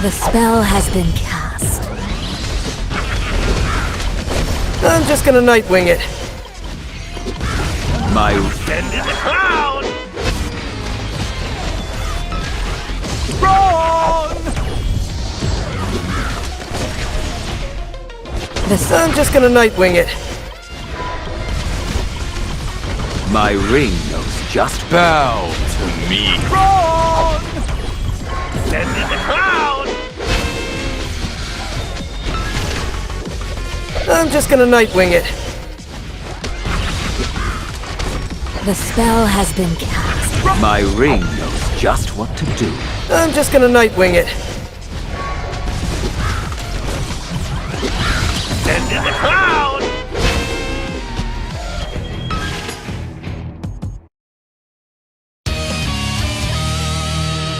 The spell has been cast. I'm just gonna Nightwing it. My Send in the cloud! I'm just gonna Nightwing it. my ring knows just bow to me. Send in the cloud! I'm just gonna Nightwing it. The spell has been cast. My ring knows just what to do. I'm just gonna Nightwing it.